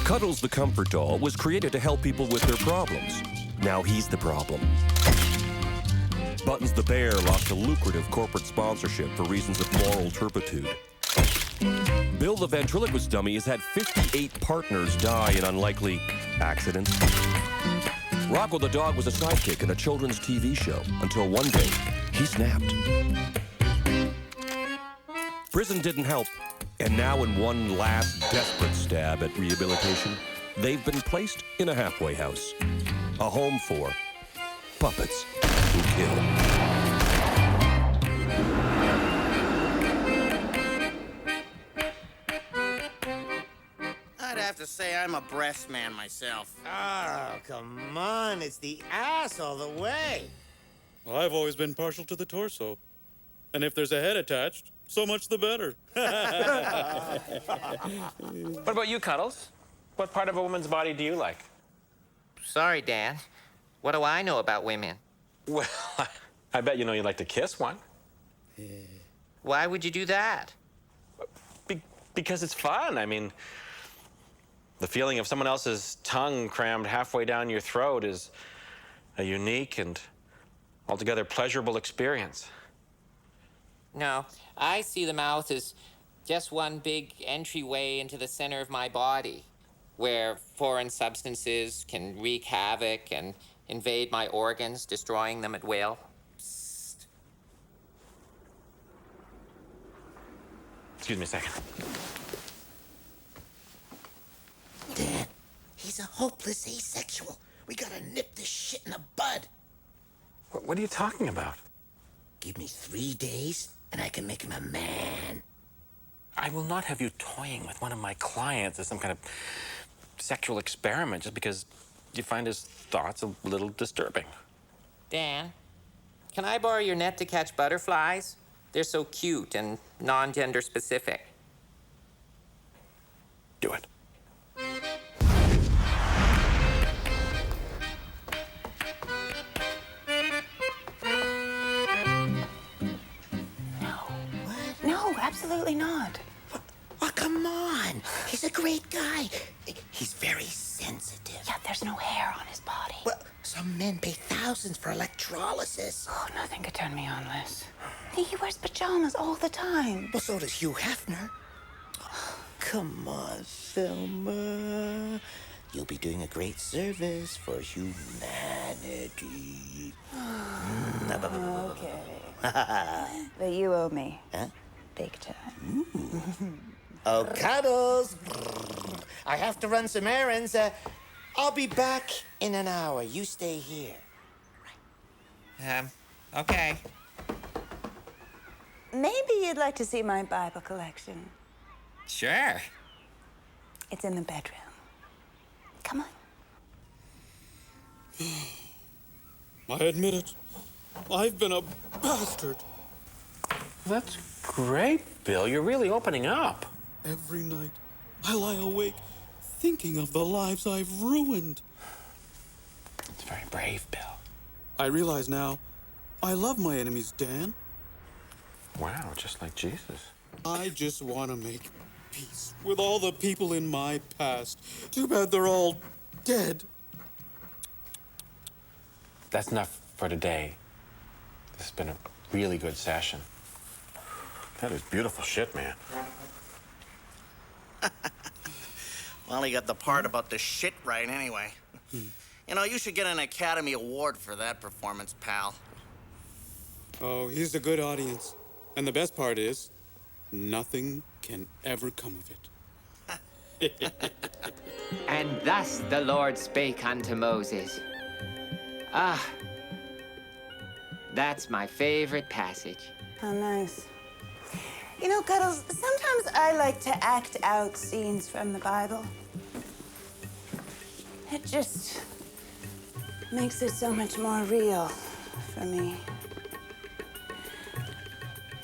Cuddles the Comfort Doll was created to help people with their problems. Now he's the problem. Buttons the Bear lost a lucrative corporate sponsorship for reasons of moral turpitude. Bill the Ventriloquist Dummy has had 58 partners die in unlikely accidents. Rocko the Dog was a sidekick in a children's TV show until one day he snapped. Prison didn't help, and now in one last desperate stab at rehabilitation, they've been placed in a halfway house. A home for puppets who kill. I'd have to say I'm a breast man myself. Oh, come on. It's the ass all the way. Well, I've always been partial to the torso. And if there's a head attached, so much the better. What about you, Cuddles? What part of a woman's body do you like? Sorry, Dan. What do I know about women? Well, I bet you know you'd like to kiss one. Why would you do that? Because it's fun. I mean, the feeling of someone else's tongue crammed halfway down your throat is a unique and altogether pleasurable experience. No, I see the mouth as just one big entryway into the center of my body, where foreign substances can wreak havoc and invade my organs, destroying them at will. Psst. Excuse me a second. Dan, he's a hopeless asexual. We gotta nip this shit in the bud. What are you talking about? Give me 3 days, and I can make him a man. I will not have you toying with one of my clients as some kind of sexual experiment just because you find his thoughts a little disturbing. Dan, can I borrow your net to catch butterflies? They're so cute and non-gender specific. Do it. No, absolutely not. Oh, come on. He's a great guy. He's very sensitive. Yeah, there's no hair on his body. Well, some men pay thousands for electrolysis. Oh, nothing could turn me on this. He wears pajamas all the time. Well, so does Hugh Hefner. Come on, Thelma. You'll be doing a great service for humanity. Okay. But you owe me. Huh? Big time. Oh, Cuddles. I have to run some errands. I'll be back in an hour. You stay here. Okay. Maybe you'd like to see my Bible collection. Sure. It's in the bedroom. Come on. I admit it. I've been a bastard. That's great, Bill. You're really opening up. Every night, I lie awake thinking of the lives I've ruined. It's very brave, Bill. I realize now, I love my enemies, Dan. Wow, just like Jesus. I just want to make peace with all the people in my past. Too bad they're all dead. That's enough for today. This has been a really good session. That is beautiful shit, man. Well, he got the part about the shit right anyway. You know, you should get an Academy Award for that performance, pal. Oh, he's a good audience. And the best part is, nothing can ever come of it. And thus the Lord spake unto Moses. Ah, that's my favorite passage. How nice. You know, Cuddles, sometimes I like to act out scenes from the Bible. It just makes it so much more real for me.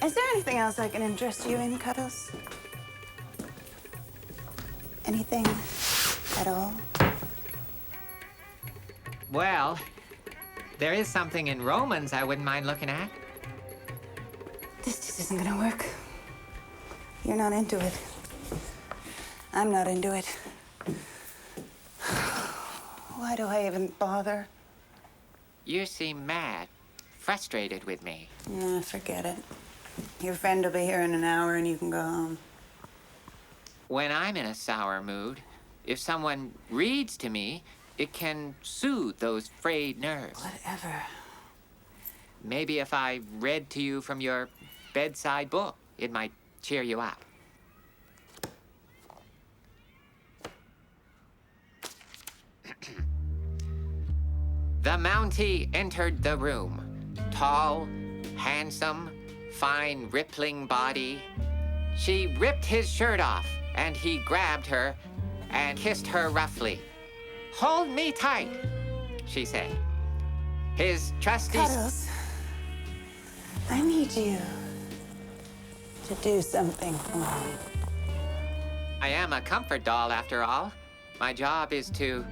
Is there anything else I can interest you in, Cuddles? Anything at all? Well, there is something in Romans I wouldn't mind looking at. This just isn't gonna work. You're not into it. I'm not into it. Why do I even bother? You seem mad, frustrated with me. Nah, forget it. Your friend will be here in an hour and you can go home. When I'm in a sour mood, if someone reads to me, it can soothe those frayed nerves. Whatever. Maybe if I read to you from your bedside book, it might cheer you up. The Mountie entered the room. Tall, handsome, fine rippling body. She ripped his shirt off, and he grabbed her and kissed her roughly. "Hold me tight," she said. His trusty... Cuddles, I need you to do something for me. I am a comfort doll, after all. My job is to,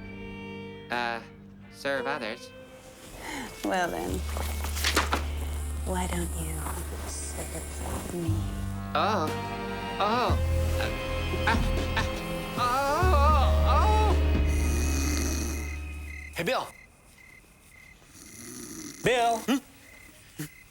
serve others. Well then, why don't you serve me? Oh. Oh. Hey, Bill. Bill?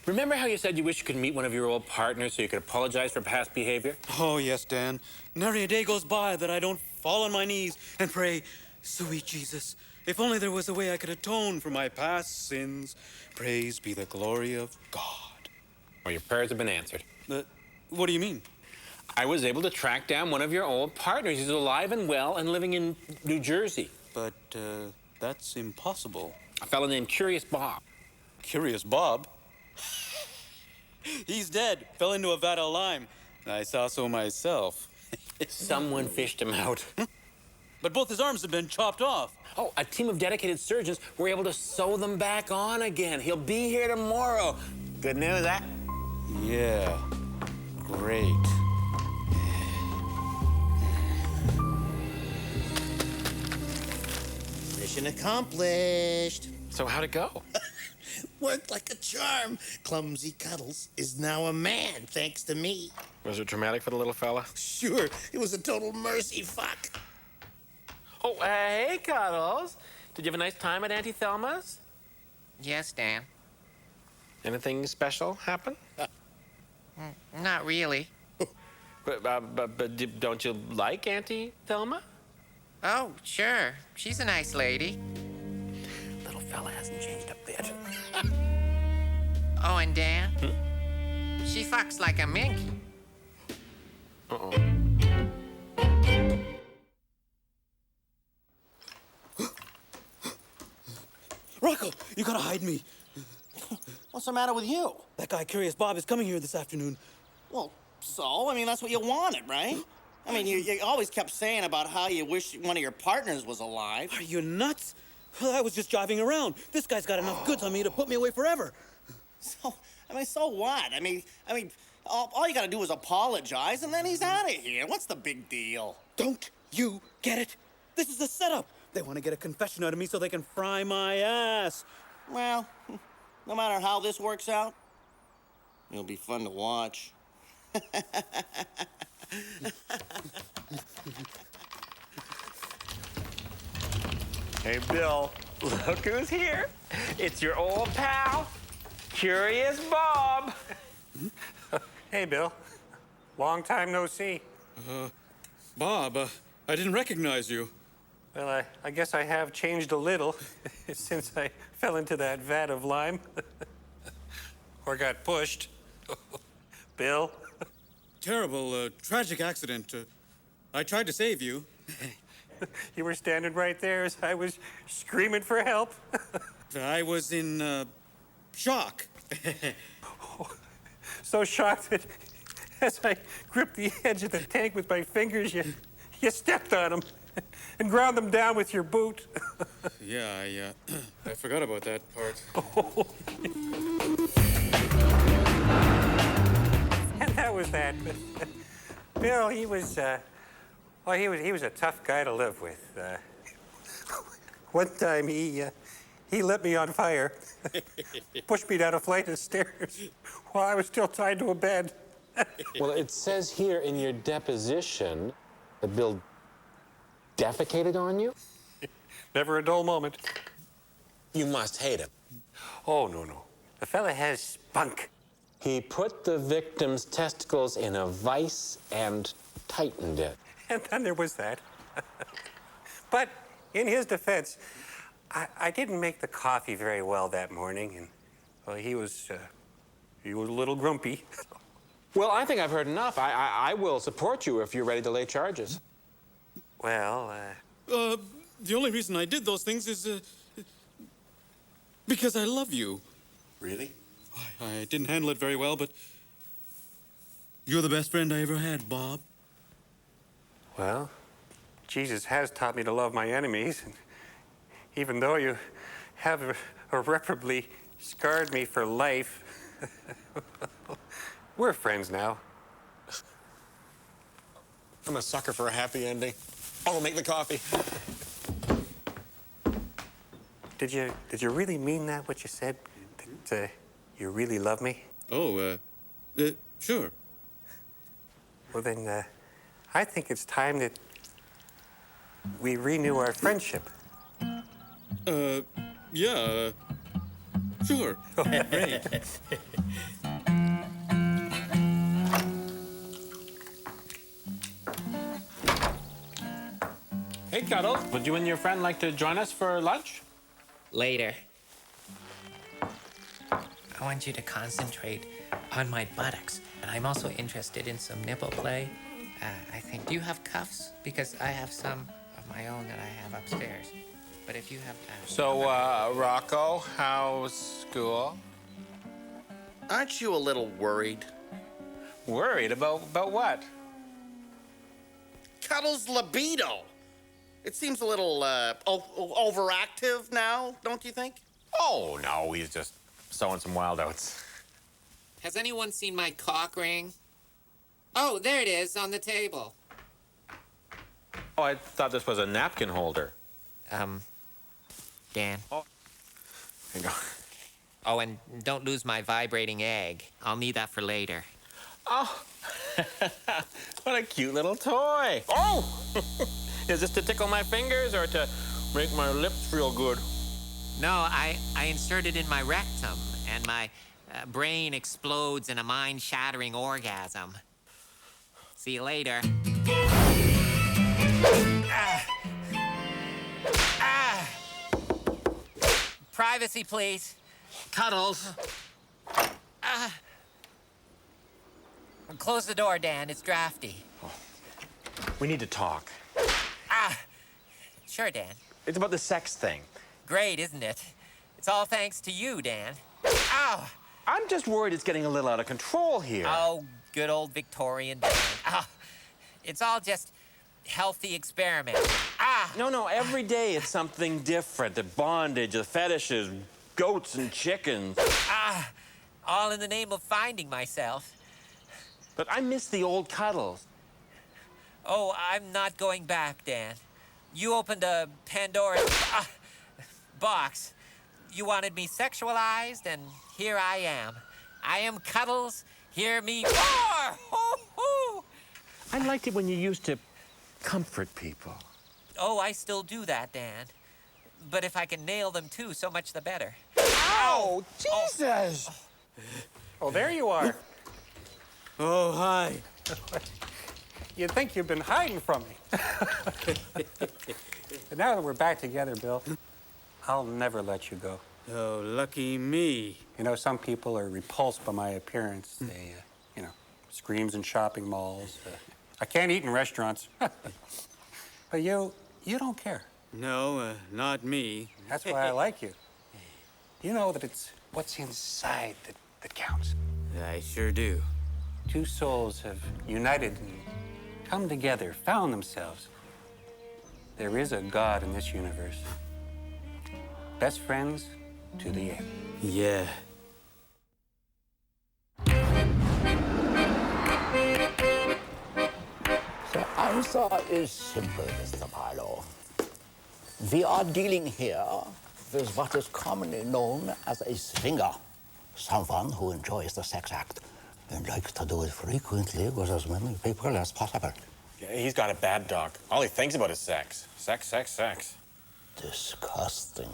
Remember how you said you wish you could meet one of your old partners so you could apologize for past behavior? Oh, yes, Dan. Nary a day goes by that I don't fall on my knees and pray, sweet Jesus, if only there was a way I could atone for my past sins. Praise be the glory of God. Well, your prayers have been answered. What do you mean? I was able to track down one of your old partners. He's alive and well and living in New Jersey. But, that's impossible. A fellow named Curious Bob. Curious Bob? He's dead. Fell into a vat of lime. I saw so myself. Someone fished him out. But both his arms have been chopped off. Oh, a team of dedicated surgeons were able to sew them back on again. He'll be here tomorrow. Good news, eh? Yeah. Great. Mission accomplished. So how'd it go? Worked like a charm. Clumsy Cuddles is now a man, thanks to me. Was it traumatic for the little fella? Sure, it was a total mercy fuck. Oh, hey, Cuddles. Did you have a nice time at Auntie Thelma's? Yes, Dan. Anything special happen? Not really. But don't you like Auntie Thelma? Oh, sure. She's a nice lady. Little fella hasn't changed a bit. Oh, and Dan? She fucks like a mink. Uh-oh. Rocko, you gotta hide me. What's the matter with you? That guy, Curious Bob, is coming here this afternoon. Well, so? I mean, that's what you wanted, right? I mean, you always kept saying about how you wish one of your partners was alive. Are you nuts? Well, I was just driving around. This guy's got enough goods on me to put me away forever. So what? I mean, all you gotta do is apologize, and then he's out of here. What's the big deal? Don't you get it? This is a setup. They want to get a confession out of me so they can fry my ass. Well, no matter how this works out, it'll be fun to watch. Hey, Bill, look who's here. It's your old pal, Curious Bob. Hey, Bill. Long time no see. Bob, I didn't recognize you. Well, I guess I have changed a little since I fell into that vat of lime. Or got pushed. Bill? Terrible, tragic accident. I tried to save you. You were standing right there as I was screaming for help. I was in, shock. So shocked that as I gripped the edge of the tank with my fingers, you stepped on them and ground them down with your boot. Yeah, I forgot about that part. And that was that. Bill, he was a tough guy to live with. One time he lit me on fire, pushed me down a flight of stairs while I was still tied to a bed. Well, it says here in your deposition that Bill defecated on you? Never a dull moment. You must hate him. Oh, no. The fella has spunk. He put the victim's testicles in a vice and tightened it. And then there was that. But in his defense, I didn't make the coffee very well that morning, and well, he was a little grumpy. Well, I think I've heard enough. I will support you if you're ready to lay charges. Well, The only reason I did those things is because I love you. Really? I didn't handle it very well, but you're the best friend I ever had, Bob. well, Jesus has taught me to love my enemies, and even though you have irreparably scarred me for life, we're friends now. I'm a sucker for a happy ending. I'll make the coffee. Did you really mean that, what you said? That you really love me? Oh, sure. Well, then, I think it's time that we renew our friendship. Yeah, sure. Great. Hey, Cuddles. Would you and your friend like to join us for lunch? Later. I want you to concentrate on my buttocks. And I'm also interested in some nipple play. I think, do you have cuffs? Because I have some of my own that I have upstairs. But if you have... So, Rocko, how's school? Aren't you a little worried? Worried about what? Cuddles' libido. It seems a little overactive now, don't you think? Oh, no, he's just sowing some wild oats. Has anyone seen my cock ring? Oh, there it is on the table. Oh, I thought this was a napkin holder. Dan. Oh. There you go. Oh, and don't lose my vibrating egg. I'll need that for later. Oh, what a cute little toy. Oh! Is this to tickle my fingers or to make my lips feel good? No, I insert it in my rectum, and my brain explodes in a mind-shattering orgasm. See you later. Privacy, please. Cuddles. Close the door, Dan. It's drafty. We need to talk. Sure, Dan. It's about the sex thing. Great, isn't it? It's all thanks to you, Dan. Ow! I'm just worried it's getting a little out of control here. Oh, good old Victorian Dan. It's all just healthy experiment. No, every day it's something different. The bondage, the fetishes, goats and chickens. All in the name of finding myself. But I miss the old Cuddles. Oh, I'm not going back, Dan. You opened a Pandora's box. You wanted me sexualized, and here I am. I am Cuddles. Hear me roar! Hoo-hoo! I liked it when you used to comfort people. Oh, I still do that, Dan. But if I can nail them too, so much the better. Oh, Jesus! Oh, there you are. Oh, hi. You'd think you've been hiding from me. But now that we're back together, Bill, I'll never let you go. Oh, lucky me. You know, some people are repulsed by my appearance. They, screams in shopping malls. I can't eat in restaurants. But you don't care. No, not me. That's why I like you. You know that it's what's inside that counts. I sure do. Two souls have united and come together, found themselves. There is a God in this universe. Best friends to the end. Yeah. The answer is simple, Mr. Barlow. We are dealing here with what is commonly known as a swinger, someone who enjoys the sex act and likes to do it frequently with as many people as possible. Yeah, he's got a bad dog. All he thinks about is sex. Sex, sex, sex. Disgusting.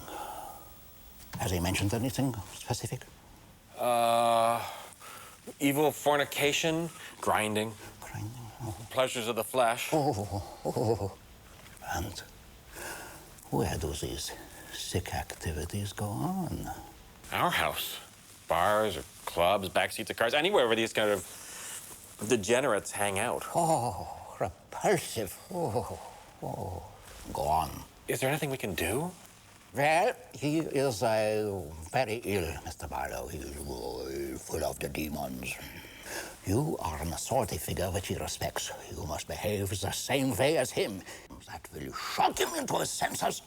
Has he mentioned anything specific? Evil fornication, grinding. Grinding? Oh. Pleasures of the flesh. Oh. And where do these sick activities go on? Our house. Bars or clubs, backseats of cars, anywhere where these kind of degenerates hang out. Oh, repulsive. Oh. Go on. Is there anything we can do? Well, he is very ill, Mr. Barlow. He is full of the demons. You are an authority figure which he respects. You must behave the same way as him. That will shock him into his senses.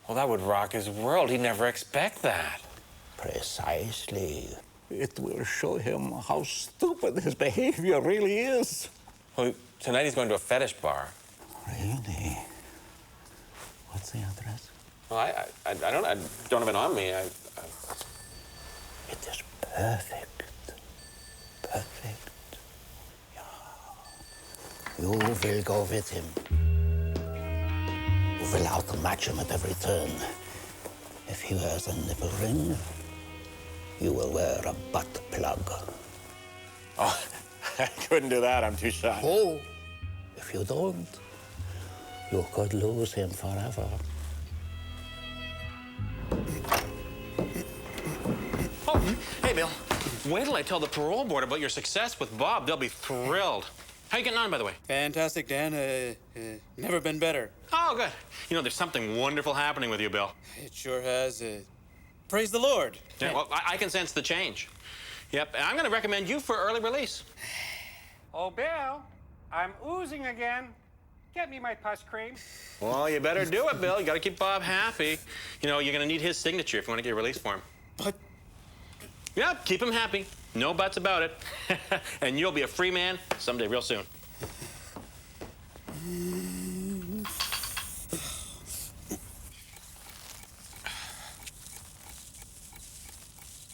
Well, that would rock his world. He'd never expect that. Precisely. It will show him how stupid his behavior really is. Well, tonight he's going to a fetish bar. Really? What's the address? Well, I don't have it on me. It is perfect. Perfect. Yeah. You will go with him. You will outmatch him at every turn. If he wears a nipple ring, you will wear a butt plug. Oh, I couldn't do that. I'm too shy. Oh, if you don't, you could lose him forever. Oh, hey, Bill. Wait till I tell the parole board about your success with Bob. They'll be thrilled. How you getting on, by the way? Fantastic, Dan. Never been better. Oh, good. You know, there's something wonderful happening with you, Bill. It sure has. Praise the Lord. Yeah, well, I can sense the change. Yep, and I'm going to recommend you for early release. Oh, Bill, I'm oozing again. Get me my pus cream. Well, you better do it, Bill. You got to keep Bob happy. You know, you're going to need his signature if you want to get a release for him. But... Yeah, keep him happy. No buts about it. And you'll be a free man someday real soon.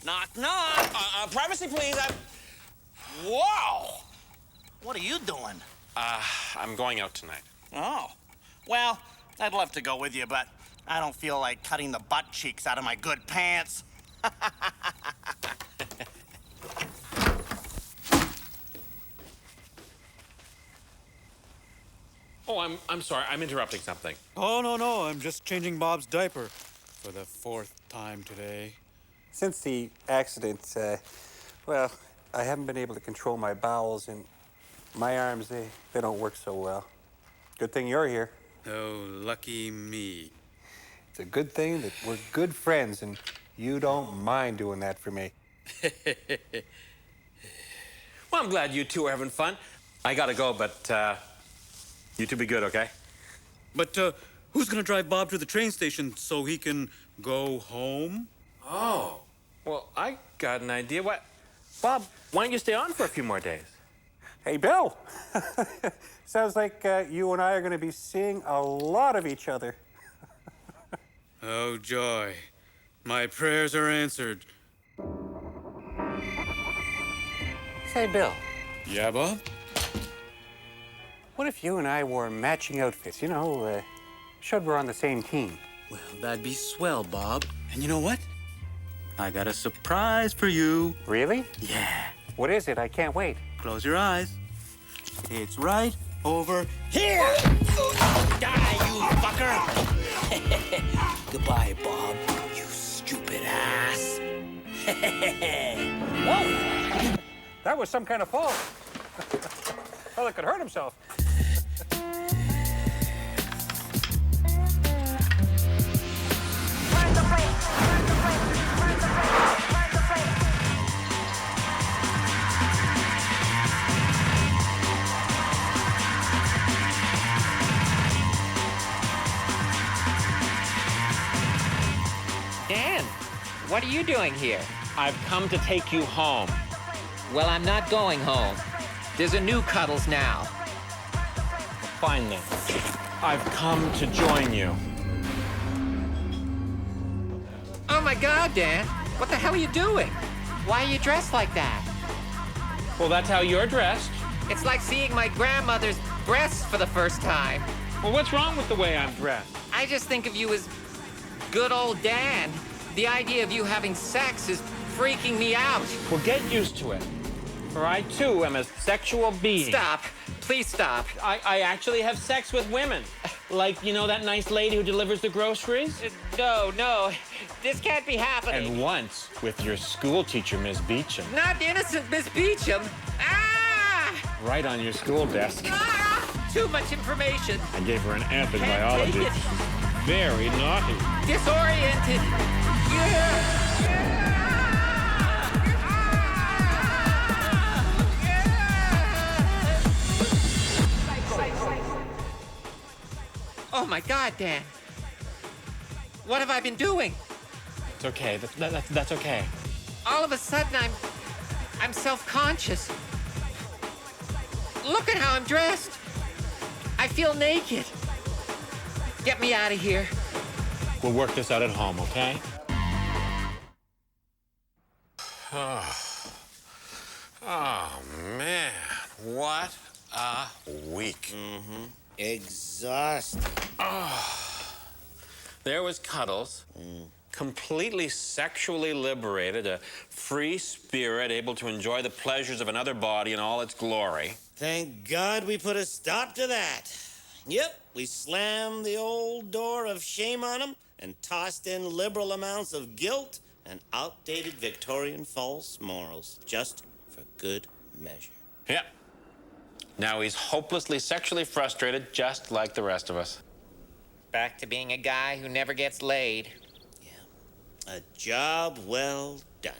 Knock, knock. Privacy, please. Whoa! What are you doing? I'm going out tonight. Oh, well, I'd love to go with you, but I don't feel like cutting the butt cheeks out of my good pants. Oh, I'm sorry. I'm interrupting something. Oh, no. I'm just changing Bob's diaper for the 4th time today. Since the accident, well, I haven't been able to control my bowels, and my arms, they don't work so well. Good thing you're here. Oh, lucky me. It's a good thing that we're good friends, and you don't mind doing that for me. Well, I'm glad you two are having fun. I gotta go, but you two be good, okay? But who's gonna drive Bob to the train station so he can go home? Oh, well, I got an idea. What, Bob? Why don't you stay on for a few more days? Hey, Bill. Sounds like you and I are going to be seeing a lot of each other. Oh, joy. My prayers are answered. Say, Bill, Yeah, Bob? what if you and I wore matching outfits? You know, showed we're on the same team. Well, that'd be swell, Bob. And you know what? I got a surprise for you. Really? Yeah. What is it? I can't wait. Close your eyes. It's right over here. Die, you fucker! Goodbye, Bob, you stupid ass. Whoa! That was some kind of fall. Well, it could hurt himself. Dan, what are you doing here? I've come to take you home. Well, I'm not going home. There's a new Cuddles now. Fine then. I've come to join you. Oh my God, Dan. What the hell are you doing? Why are you dressed like that? Well, that's how you're dressed. It's like seeing my grandmother's breasts for the first time. Well, what's wrong with the way I'm dressed? I just think of you as Good old Dan. The idea of you having sex is freaking me out. Well, get used to it. For I, too, am a sexual being. Stop. Please stop. I actually have sex with women. Like, you know that nice lady who delivers the groceries? No. This can't be happening. And once with your school teacher, Miss Beecham. Not innocent Miss Beecham. Ah! Right on your school desk. Ah! Too much information. I gave her an F in Can't biology. take it. Very naughty. Disoriented. Oh my God, Dan. What have I been doing? It's okay. That's okay. All of a sudden, I'm self-conscious. Look at how I'm dressed. I feel naked. Get me out of here. We'll work this out at home, okay? Oh, man. What a week. Exhausting. There was Cuddles, completely sexually liberated, a free spirit able to enjoy the pleasures of another body in all its glory. Thank God we put a stop to that. Yep, we slammed the old door of shame on him and tossed in liberal amounts of guilt and outdated Victorian false morals, just for good measure. Yep. Now he's hopelessly sexually frustrated, just like the rest of us. Back to being a guy who never gets laid. A job well done.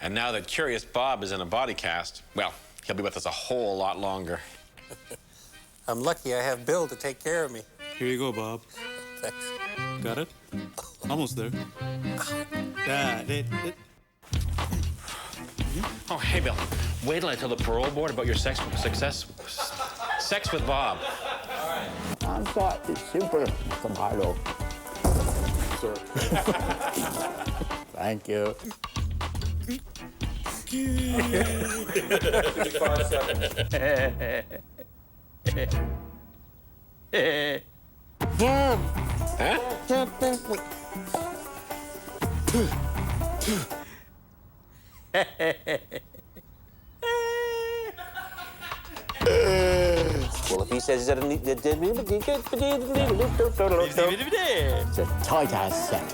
And now that Curious Bob is in a body cast, well, he'll be with us a whole lot longer. I'm lucky I have Bill to take care of me. Here you go, Bob. Thanks. Got it? Almost there. Got it. Oh, hey, Bill. Wait till I tell the parole board about your sex with Bob. Answer is simple, Mr. Barlow. Sir. Thank you. 55 seconds. Well, if he says that... It's a tight ass set.